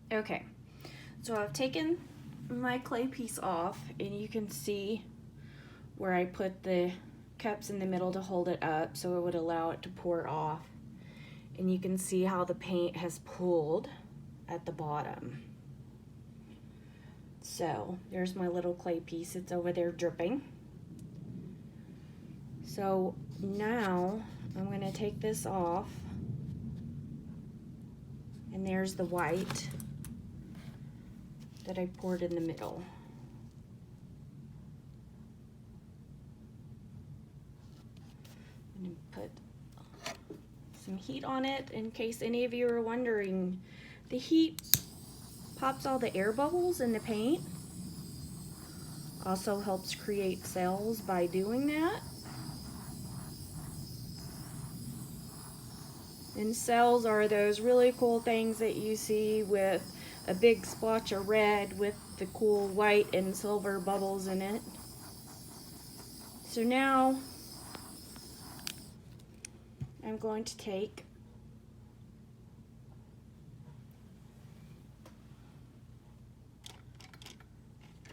Okay, so I've taken my clay piece off, and you can see where I put the cups in the middle to hold it up so it would allow it to pour off. And you can see how the paint has pooled at the bottom. So there's my little clay piece. It's over there dripping. So now I'm going to take this off, and there's the white that I poured in the middle. I'm going to put some heat on it in case any of you are wondering. The heat pops all the air bubbles in the paint. Also helps create cells by doing that. And cells are those really cool things that you see with a big splotch of red with the cool white and silver bubbles in it. So now I'm going to take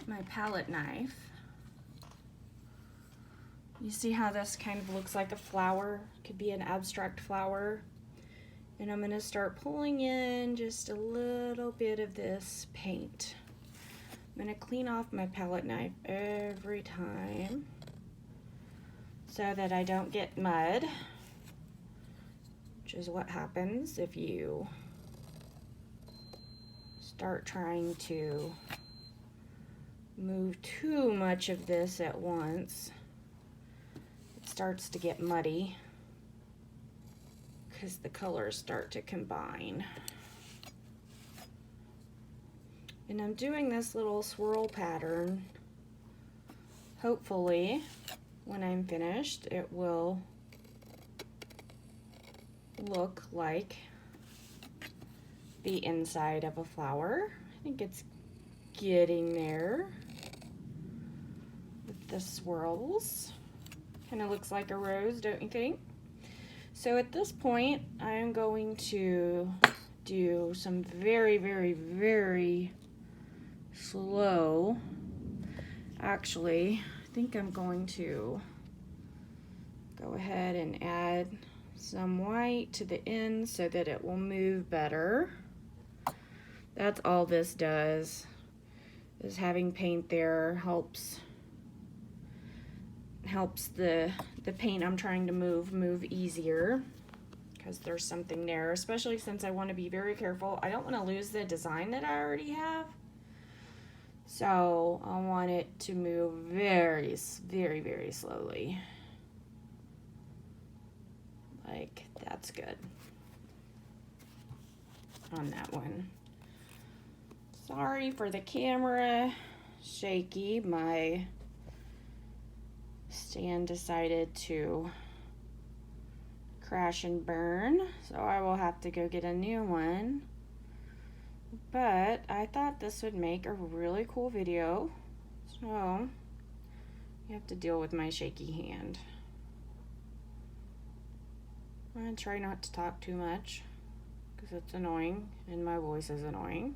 my palette knife. You see how this kind of looks like a flower? Could be an abstract flower. And I'm going to start pulling in just a little bit of this paint. I'm going to clean off my palette knife every time so that I don't get mud, which is what happens if you start trying to move too much of this at once. It starts to get muddy because the colors start to combine. And I'm doing this little swirl pattern. Hopefully, when I'm finished, it will look like the inside of a flower. I think it's getting there with the swirls. Kind of looks like a rose, don't you think? So at this point, I'm going to do some very, very, very slow. Actually, I think I'm going to go ahead and add some white to the end so that it will move better. That's all this does, is having paint there helps the paint I'm trying to move easier, because there's something there, especially since I want to be very careful. I don't want to lose the design that I already have. So I want it to move very, very, very slowly. Like, that's good on that one. Sorry for the camera shaky. My stand decided to crash and burn, so I will have to go get a new one. But I thought this would make a really cool video, so you have to deal with my shaky hand. I'm gonna try not to talk too much because it's annoying and my voice is annoying.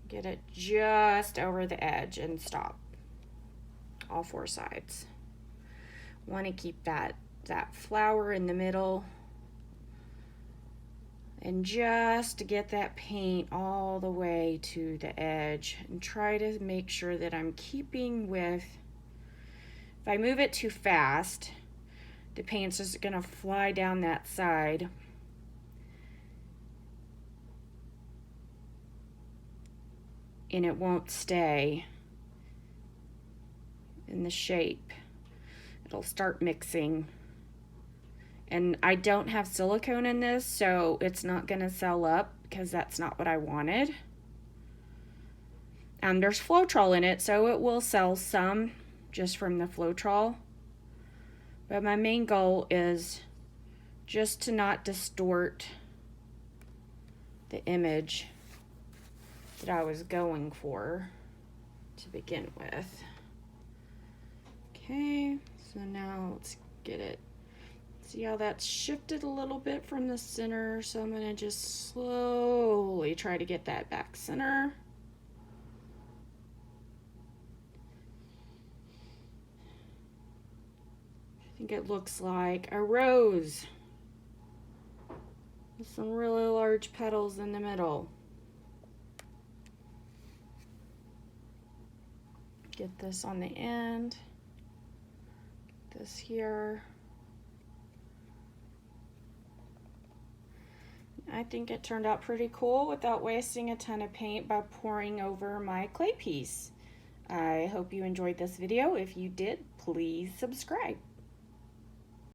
Get it just over the edge and stop. All four sides. Want to keep that flower in the middle, and just get that paint all the way to the edge, and try to make sure that I'm keeping with, if I move it too fast, the paint's just gonna fly down that side. And it won't stay in the shape. It'll start mixing. And I don't have silicone in this, so it's not gonna sell up because that's not what I wanted. There's Floetrol in it, so it will sell some just from the Floetrol. But my main goal is just to not distort the image that I was going for to begin with. Okay, so now let's get it See how that's shifted a little bit from the center, so I'm going to just slowly try to get that back center. I think it looks like a rose with some really large petals in the middle. Get this on the end, this here. I think it turned out pretty cool without wasting a ton of paint by pouring over my clay piece. I hope you enjoyed this video. If you did, please subscribe.